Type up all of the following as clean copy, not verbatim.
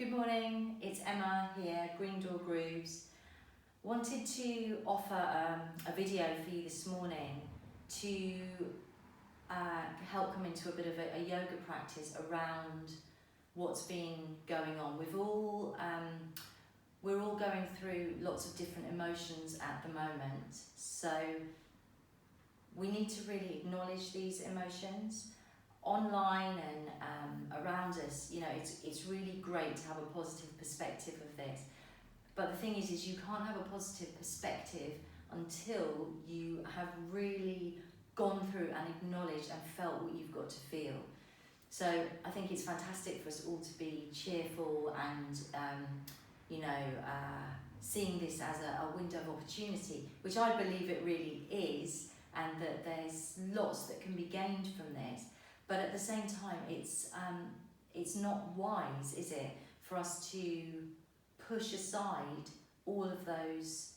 Good morning, it's Emma here, Green Door Grooves. Wanted to offer a video for you this morning to help come into a bit of a yoga practice around what's been going on. We're all going through lots of different emotions at the moment, so we need to really acknowledge these emotions. Online and around us, you know, it's really great to have a positive perspective of this. But the thing is you can't have a positive perspective until you have really gone through and acknowledged and felt what you've got to feel. So I think it's fantastic for us all to be cheerful and, seeing this as a window of opportunity, which I believe it really is, and that there's lots that can be gained from this. But at the same time, it's not wise, is it, for us to push aside all of those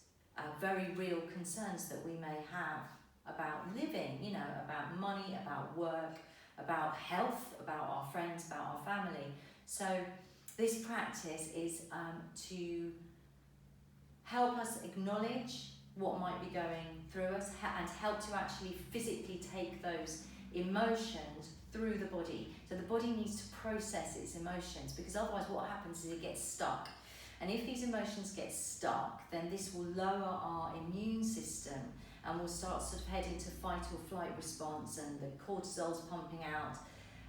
very real concerns that we may have about living, you know, about money, about work, about health, about our friends, about our family. So this practice is to help us acknowledge what might be going through us and help to actually physically take those emotions through the body. So the body needs to process its emotions, because otherwise what happens is it gets stuck. And if these emotions get stuck, then this will lower our immune system and we'll start sort of heading to fight or flight response, and the cortisol's pumping out.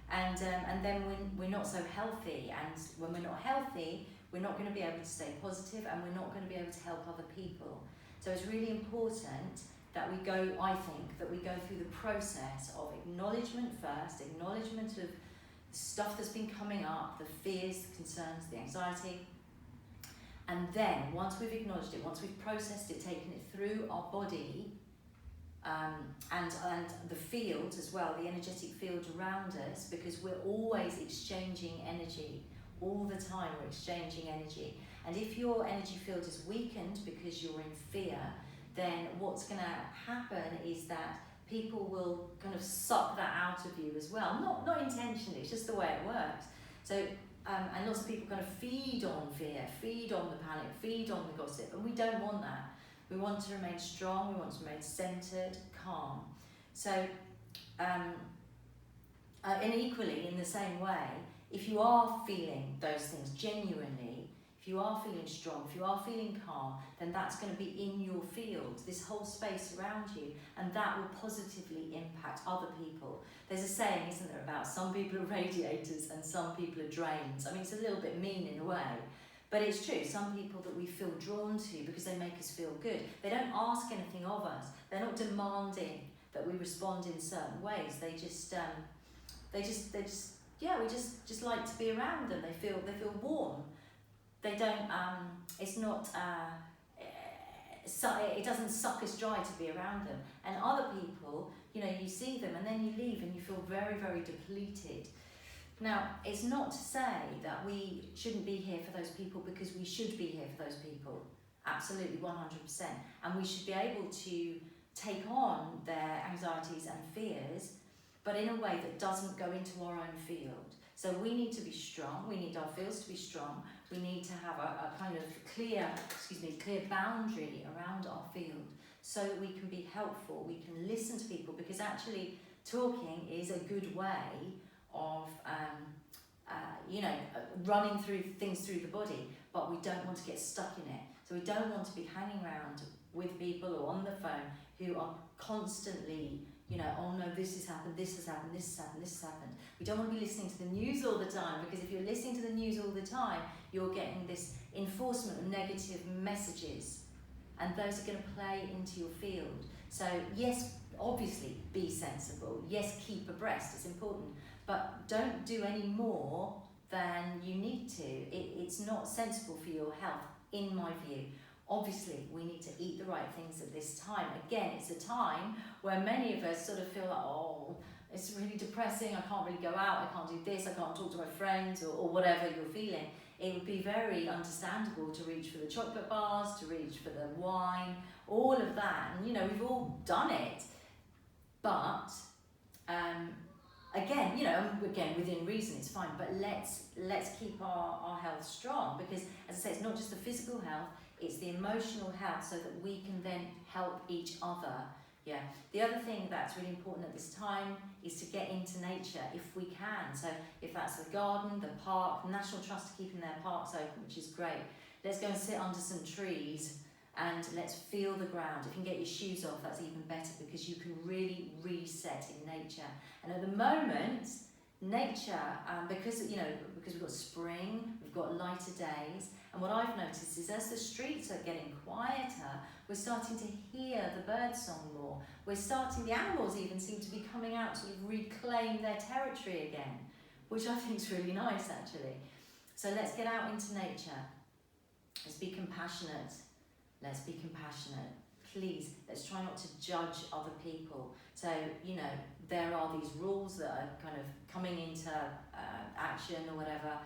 And then we're not so healthy, and when we're not healthy, we're not going to be able to stay positive, and we're not going to be able to help other people. So it's really important that we go through the process of acknowledgement first, acknowledgement of stuff that's been coming up, the fears, the concerns, the anxiety. And then once we've acknowledged it, once we've processed it, taken it through our body, and the field as well, the energetic field around us, because we're always exchanging energy. All the time we're exchanging energy. And if your energy field is weakened because you're in fear, then what's going to happen is that people will kind of suck that out of you as well. Not intentionally, it's just the way it works. So, and lots of people kind of feed on fear, feed on the panic, feed on the gossip, and we don't want that. We want to remain strong, we want to remain centered, calm. So, and equally, in the same way, if you are feeling those things genuinely, if you are feeling strong, if you are feeling calm, then that's going to be in your field, this whole space around you, and that will positively impact other people. There's a saying, isn't there, about some people are radiators and some people are drains. I mean, it's a little bit mean in a way, but it's true. Some people that we feel drawn to because they make us feel good. They don't ask anything of us. They're not demanding that we respond in certain ways. We just like to be around them. They feel warm. They don't, it's not, it doesn't suck us dry to be around them. And other people, you know, you see them and then you leave and you feel very, very depleted. Now, it's not to say that we shouldn't be here for those people, because we should be here for those people. Absolutely, 100%. And we should be able to take on their anxieties and fears, but in a way that doesn't go into our own field. So we need to be strong, we need our fields to be strong, we need to have a kind of clear boundary around our field so that we can be helpful, we can listen to people, because actually talking is a good way of running through things through the body, but we don't want to get stuck in it. So we don't want to be hanging around with people or on the phone who are constantly, oh no, this has happened, this has happened, this has happened, this has happened. We don't want to be listening to the news all the time, because if you're listening to the news all the time, you're getting this enforcement of negative messages, and those are going to play into your field. So yes, obviously be sensible, yes, keep abreast, it's important, but don't do any more than you need to. It's not sensible for your health, in my view. Obviously, we need to eat the right things at this time. Again, it's a time where many of us sort of feel like, oh, it's really depressing, I can't really go out, I can't do this, I can't talk to my friends, or whatever you're feeling. It would be very understandable to reach for the chocolate bars, to reach for the wine, all of that. And, we've all done it. But again, again, within reason, it's fine, but let's keep our health strong, because as I say, it's not just the physical health, it's the emotional health, so that we can then help each other. Yeah. The other thing that's really important at this time is to get into nature if we can. So if that's the garden, the park, National Trust are keeping their parks open, which is great. Let's go and sit under some trees and let's feel the ground. If you can get your shoes off, that's even better, because you can really reset in nature. And at the moment, nature, because we've got spring, we've got lighter days, and what I've noticed is as the streets are getting quieter, we're starting to hear the bird song more. The animals even seem to be coming out to reclaim their territory again, which I think is really nice, actually. So let's get out into nature. Let's be compassionate. Let's be compassionate. Please, let's try not to judge other people. So, there are these rules that are kind of coming into action or whatever.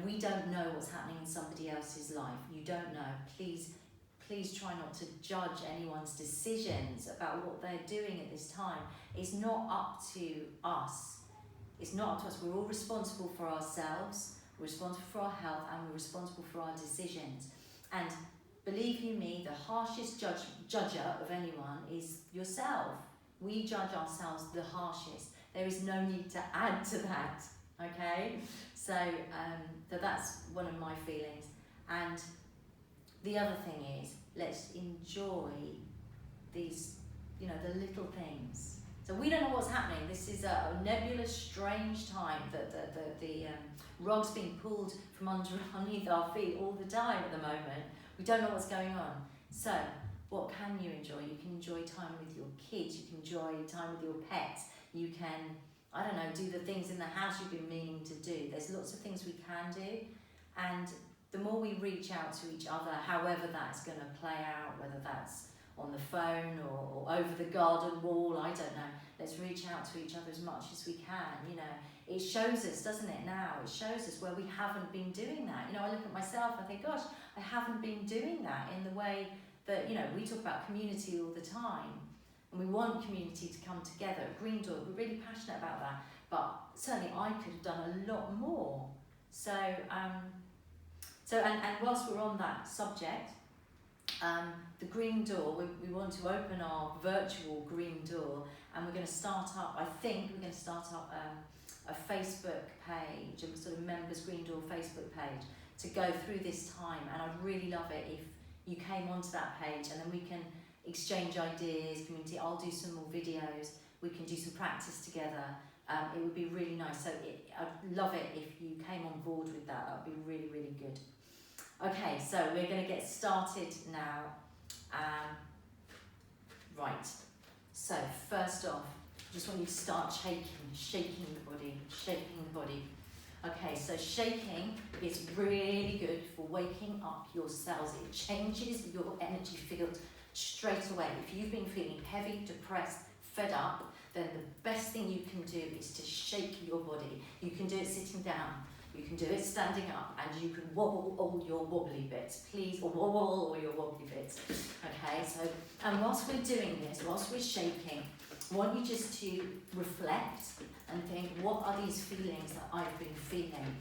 We don't know what's happening in somebody else's life. You don't know. Please try not to judge anyone's decisions about what they're doing at this time. It's not up to us. It's not up to us. We're all responsible for ourselves. We're responsible for our health, and we're responsible for our decisions. And believe you me, the harshest judger of anyone is yourself. We judge ourselves the harshest. There is no need to add to that, okay? So that's one of my feelings. And the other thing is, let's enjoy these, the little things. So we don't know what's happening. This is a nebulous, strange time. The rug's being pulled from underneath our feet all the time at the moment. We don't know what's going on. So what can you enjoy? You can enjoy time with your kids. You can enjoy time with your pets. You can, do the things in the house you've been meaning to do. There's lots of things we can do. And the more we reach out to each other, however that's going to play out, whether that's on the phone or over the garden wall, I don't know. Let's reach out to each other as much as we can, It shows us, doesn't it, now? It shows us where we haven't been doing that. I look at myself, I think, gosh, I haven't been doing that in the way that, we talk about community all the time. And we want community to come together. At Green Door, we're really passionate about that. But certainly I could have done a lot more. So, and whilst we're on that subject, the Green Door, we want to open our virtual Green Door, and we're going to start up, a Facebook page, a sort of members Green Door Facebook page, to go through this time. And I'd really love it if you came onto that page, and then we can exchange ideas, community. I'll do some more videos, we can do some practice together. It would be really nice. So I'd love it if you came on board with that. That would be really, really good. Okay, so we're going to get started now. Right, so first off, just want you to start shaking the body. Okay, so shaking is really good for waking up your cells. It changes your energy field straight away. If you've been feeling heavy, depressed, fed up, then the best thing you can do is to shake your body. You can do it sitting down, you can do it standing up, and you can wobble all your wobbly bits, please, or wobble all your wobbly bits. Okay, so, and whilst we're doing this, whilst we're shaking, I want you just to reflect and think, what are these feelings that I've been feeling?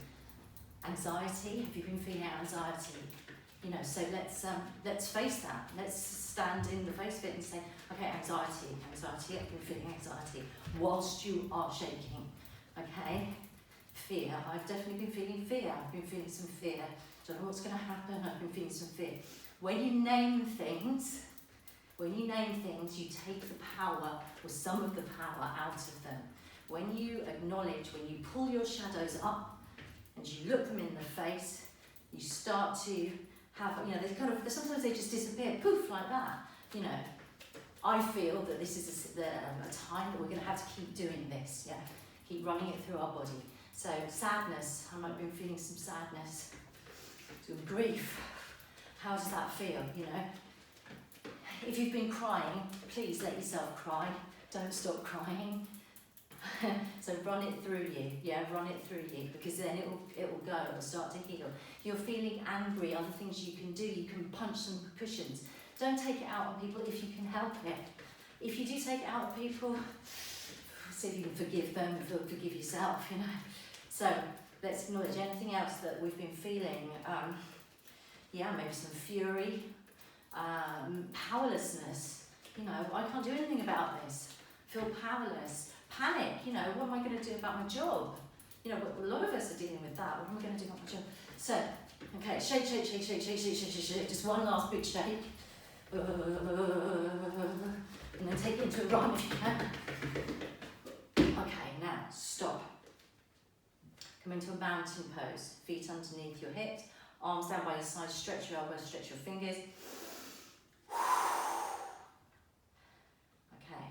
Anxiety, have you been feeling anxiety? So let's face that. Let's stand in the face of it and say, okay, anxiety, I've been feeling anxiety whilst you are shaking. Okay, fear, I've definitely been feeling fear. I've been feeling some fear. Don't know what's going to happen, I've been feeling some fear. When you name things, you take the power, or some of the power, out of them. When you acknowledge, when you pull your shadows up and you look them in the face, you start to have, sometimes they just disappear, poof, like that. I feel that this is a time that we're going to have to keep doing this, keep running it through our body. So sadness, I might have been feeling some sadness, some grief. How does that feel, If you've been crying, please let yourself cry. Don't stop crying. So run it through you, run it through you, because then it will go, it will start to heal. If you're feeling angry, other things you can do, you can punch some cushions. Don't take it out on people if you can help it. If you do take it out on people, see if you can forgive them, forgive yourself, you know. So let's acknowledge anything else that we've been feeling. Yeah, maybe some fury, powerlessness. You know, I can't do anything about this. Feel powerless. Panic, you know, what am I going to do about my job? You know, a lot of us are dealing with that. What am I going to do about my job? So, okay, shake, shake, shake, shake, shake, shake, shake, shake, shake. Just one last big shake. And then take it into a run if you can. Okay, now stop. Come into a mountain pose. Feet underneath your hips, arms down by your side. Stretch your elbows, stretch your fingers. Okay.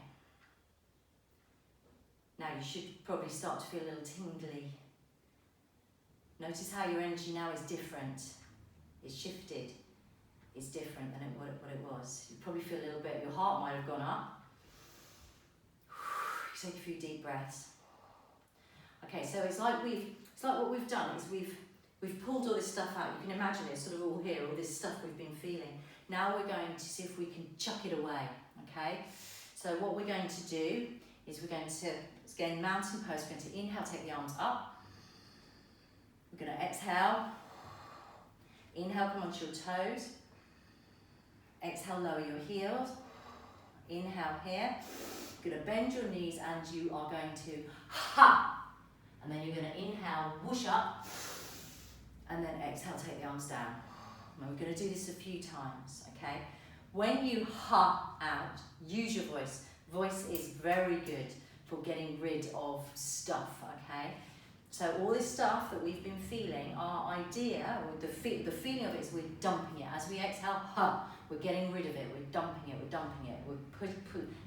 Now you should probably start to feel a little tingly. Notice how your energy now is different. It's shifted. It's different than what it was. You probably feel a little bit, your heart might have gone up. Take a few deep breaths. Okay, so it's like what we've done is we've pulled all this stuff out. You can imagine it's sort of all here, all this stuff we've been feeling. Now we're going to see if we can chuck it away. Okay? So what we're going to do is we're going to, again, mountain pose. We're going to inhale, take the arms up. We're going to exhale. Inhale, come onto your toes. Exhale, lower your heels. Inhale here. You're going to bend your knees and you are going to ha. And then you're going to inhale, whoosh up. And then exhale, take the arms down. And we're going to do this a few times, okay? When you ha out, use your voice. Voice is very good for getting rid of stuff, okay? So all this stuff that we've been feeling, our idea, or the feeling of it is we're dumping it. As we exhale, ha, we're getting rid of it, we're dumping it, we're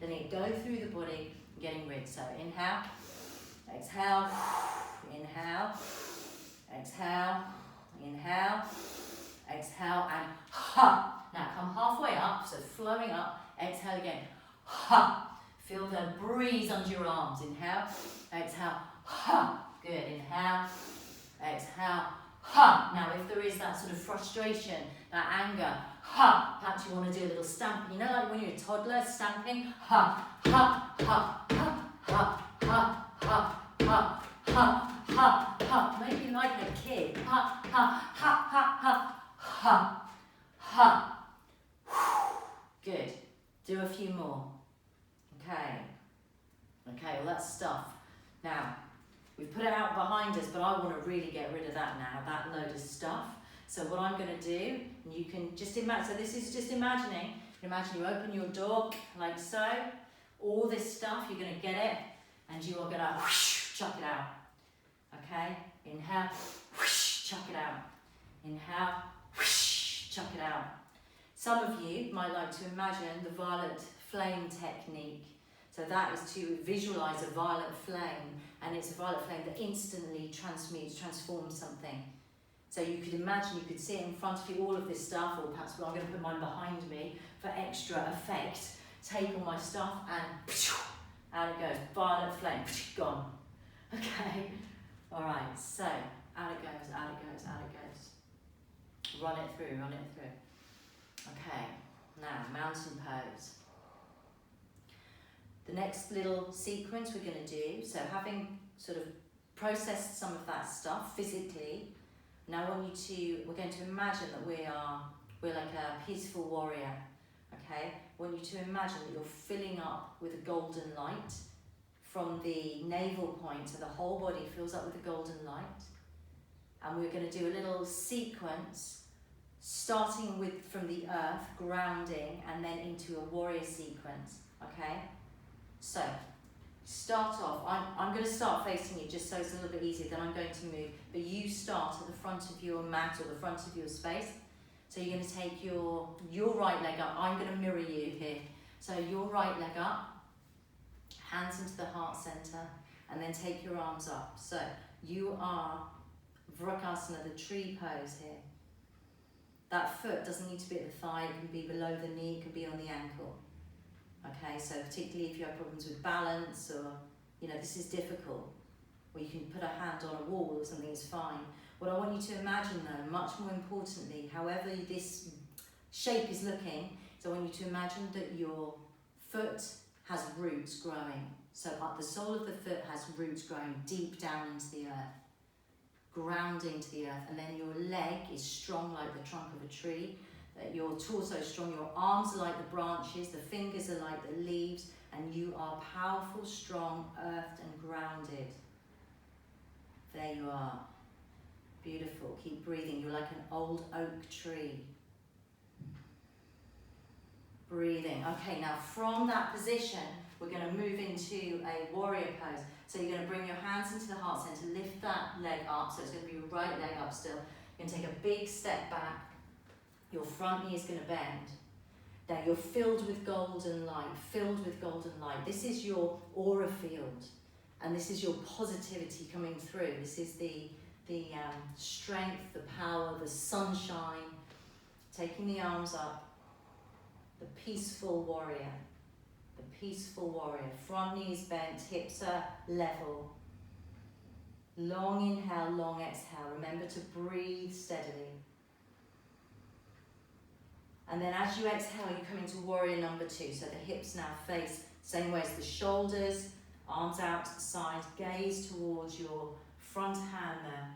letting it go through the body, getting rid. So inhale, exhale, inhale, exhale, inhale, exhale, and ha. Now come halfway up, so flowing up, exhale again, ha. Feel the breeze under your arms. Inhale, exhale, ha. Good, inhale, exhale, ha. Now if there is that sort of frustration, that anger, ha. Perhaps you want to do a little stamping. You know, like when you're a toddler, stamping, ha, ha, ha, ha, ha, ha, ha, ha, ha, ha, ha. Maybe like a kid, ha, ha, ha, ha, ha, ha, ha. Good. Do a few more. Okay. Okay, well that's stuff. Now, we've put it out behind us, but I want to really get rid of that now, that load of stuff. So what I'm going to do, and you can just imagine, so this is just imagining, imagine you open your door like so, all this stuff, you're going to get it, and you are going to whoosh, chuck it out. Okay? Inhale, whoosh, chuck it out. Inhale, whoosh, chuck it out. Some of you might like to imagine the violet flame technique. So that is to visualize a violet flame, and it's a violet flame that instantly transforms something. So you could imagine, you could see it in front of you, all of this stuff, or perhaps I'm going to put mine behind me for extra effect. Take all my stuff and out it goes. Violet flame, gone. Okay, all right, so out it goes, out it goes, out it goes. Run it through, run it through. Okay, now mountain pose. The next little sequence we're going to do, so having sort of processed some of that stuff physically, now I want you to, we're going to imagine that we're like a peaceful warrior, okay? I want you to imagine that you're filling up with a golden light from the navel point, so the whole body fills up with a golden light. And we're going to do a little sequence, starting with from the earth, grounding, and then into a warrior sequence, okay? So, start off, I'm going to start facing you just so it's a little bit easier, then I'm going to move, but you start at the front of your mat or the front of your space. So you're going to take your right leg up, I'm going to mirror you here. So your right leg up, hands into the heart center, and then take your arms up. So you are Vrksasana, the tree pose here. That foot doesn't need to be at the thigh, it can be below the knee, it can be on the ankle. Okay, so particularly if you have problems with balance or, you know, this is difficult, or you can put a hand on a wall or something, is fine. What I want you to imagine though, much more importantly, however this shape is looking, is I want you to imagine that your foot has roots growing. So the sole of the foot has roots growing deep down into the earth, grounding to the earth, and then your leg is strong like the trunk of a tree, your torso is strong, your arms are like the branches, the fingers are like the leaves, and you are powerful, strong, earthed and grounded. There you are. Beautiful. Keep breathing. You're like an old oak tree. Breathing. Okay, now from that position, we're going to move into a warrior pose. So you're going to bring your hands into the heart center, lift that leg up, so it's going to be your right leg up still. You're going to take a big step back. Your front knee is going to bend. Now you're filled with golden light, filled with golden light. This is your aura field, and this is your positivity coming through. This is the strength, the power, the sunshine. Taking the arms up, the peaceful warrior. The peaceful warrior. Front knees bent, hips are level. Long inhale, long exhale. Remember to breathe steadily. And then as you exhale, you come into warrior number 2. So the hips now face same way as the shoulders, arms out to the side, gaze towards your front hand there.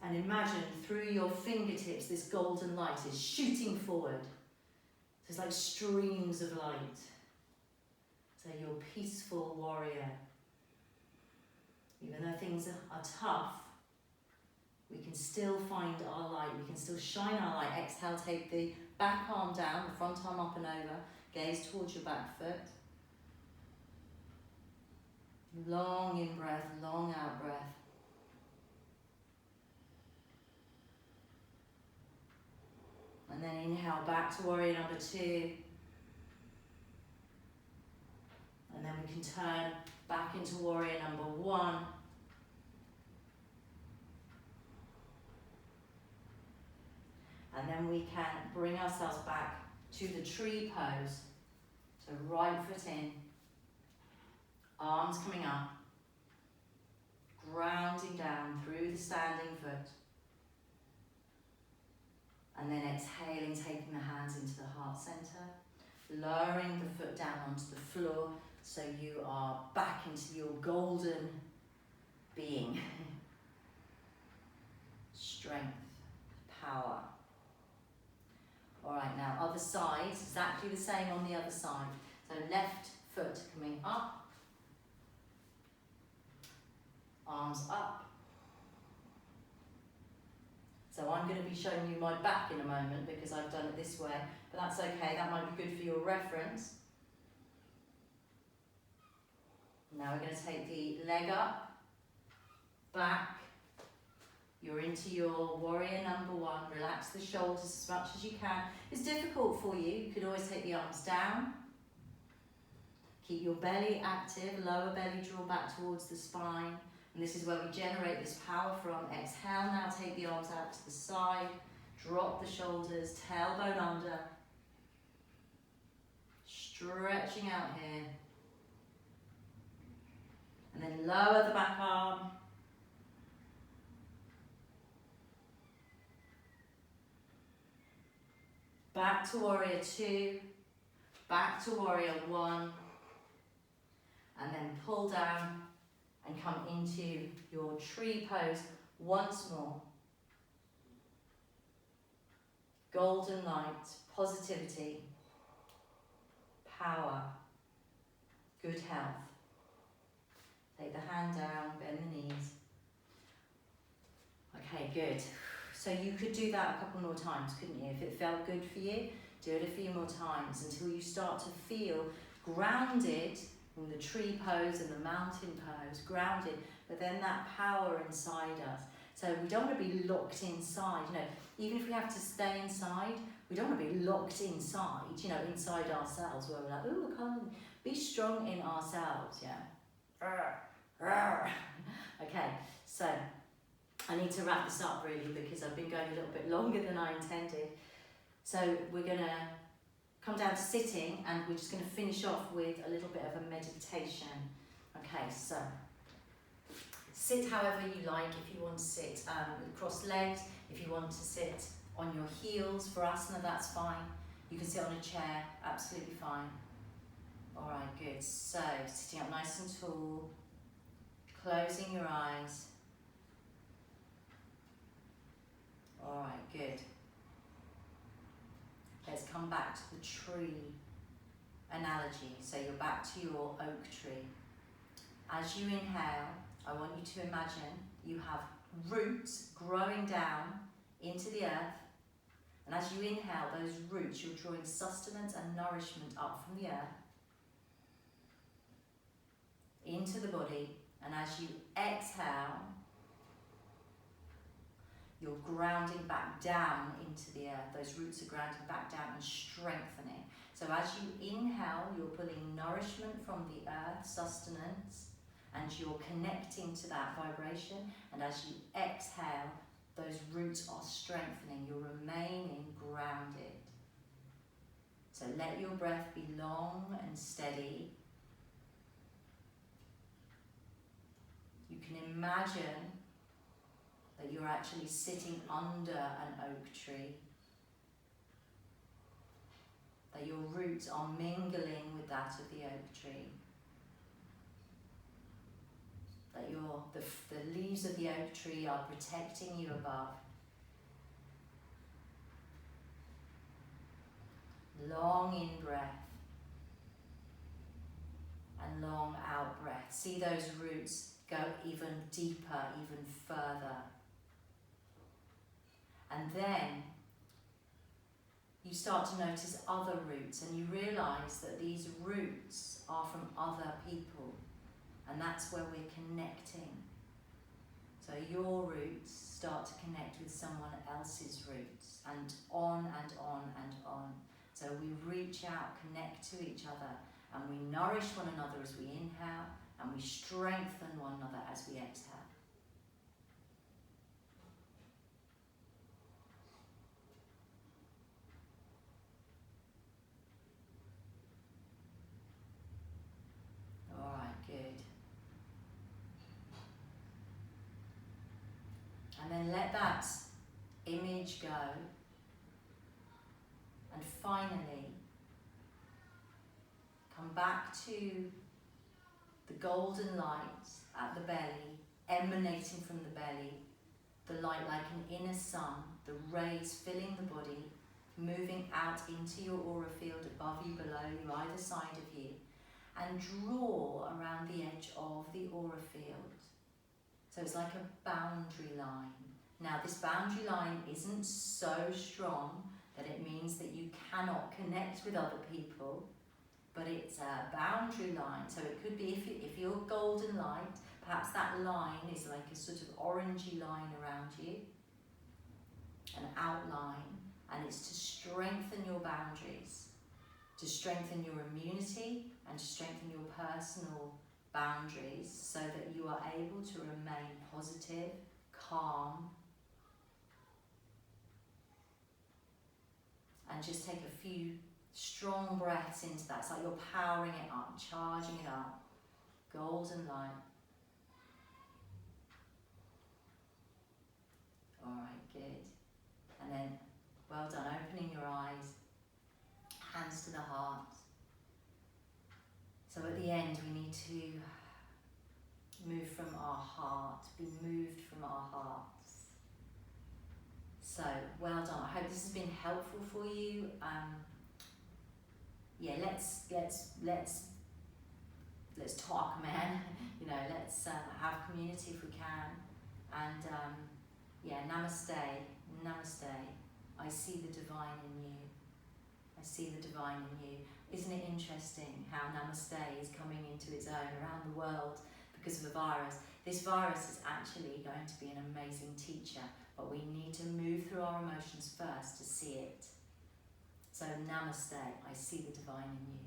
And imagine through your fingertips, this golden light is shooting forward. There's like streams of light. So your peaceful warrior. Even though things are tough, we can still find our light. We can still shine our light. Exhale, take the back arm down, the front arm up and over. Gaze towards your back foot. Long in breath, long out breath. And then inhale back to warrior number 2. And then we can turn back into warrior number 1. And then we can bring ourselves back to the tree pose. So right foot in, arms coming up, grounding down through the standing foot. And then exhaling, taking the hands into the heart center, lowering the foot down onto the floor so you are back into your golden being. Strength, power. All right, now other side, exactly the same on the other side. So left foot coming up, arms up. So I'm going to be showing you my back in a moment because I've done it this way, but that's okay, that might be good for your reference. Now we're going to take the leg up, back. You're into your warrior number 1. Relax the shoulders as much as you can. If it's difficult for you, you could always take the arms down. Keep your belly active, lower belly draw back towards the spine. And this is where we generate this power from. Exhale, now take the arms out to the side. Drop the shoulders, tailbone under. Stretching out here. And then lower the back arm. Back to warrior 2, back to warrior 1, and then pull down and come into your tree pose once more. Golden light, positivity, power, good health. Take the hand down, bend the knees. Okay, good. So you could do that a couple more times, couldn't you? If it felt good for you, do it a few more times until you start to feel grounded in the tree pose and the mountain pose, grounded, but then that power inside us. So we don't want to be locked inside, you know, even if we have to stay inside, we don't want to be locked inside, you know, inside ourselves where we're like, ooh, I can't be strong in ourselves, yeah. Okay, so I need to wrap this up really because I've been going a little bit longer than I intended. So we're going to come down to sitting and we're just going to finish off with a little bit of a meditation. Okay, so sit however you like. If you want to sit with crossed legs, if you want to sit on your heels for asana, that's fine. You can sit on a chair, absolutely fine. Alright, good. So, sitting up nice and tall, closing your eyes. Alright, good. Let's come back to the tree analogy. So you're back to your oak tree. As you inhale, I want you to imagine you have roots growing down into the earth. And as you inhale those roots, you're drawing sustenance and nourishment up from the earth into the body. And as you exhale, you're grounding back down into the earth. Those roots are grounding back down and strengthening. So as you inhale, you're pulling nourishment from the earth, sustenance, and you're connecting to that vibration. And as you exhale, those roots are strengthening. You're remaining grounded. So let your breath be long and steady. You can imagine that you're actually sitting under an oak tree, that your roots are mingling with that of the oak tree, that the leaves of the oak tree are protecting you above. Long in breath and long out breath. See those roots go even deeper, even further. And then you start to notice other roots, and you realise that these roots are from other people, and that's where we're connecting. So your roots start to connect with someone else's roots, and on and on and on. So we reach out, connect to each other, and we nourish one another as we inhale, and we strengthen one another as we exhale. And then let that image go. And finally, come back to the golden light at the belly, emanating from the belly, the light like an inner sun, the rays filling the body, moving out into your aura field above you, below you, either side of you, and draw around the edge of the aura field. So it's like a boundary line. Now this boundary line isn't so strong that it means that you cannot connect with other people, but it's a boundary line. So it could be if you're golden light, perhaps that line is like a sort of orangey line around you, an outline, and it's to strengthen your boundaries, to strengthen your immunity and to strengthen your personal boundaries so that you are able to remain positive, calm, and just take a few strong breaths into that. It's like you're powering it up, charging it up. Golden light. Alright, good. And then, well done, opening your eyes, hands to the heart. So at the end we need to move from our heart, be moved from our hearts. So, well done. I hope this has been helpful for you. Yeah, let's talk, man. You know, let's have community if we can. And yeah, namaste, namaste. I see the divine in you. I see the divine in you. Isn't it interesting how namaste is coming into its own around the world because of a virus? This virus is actually going to be an amazing teacher, but we need to move through our emotions first to see it. So namaste, I see the divine in you.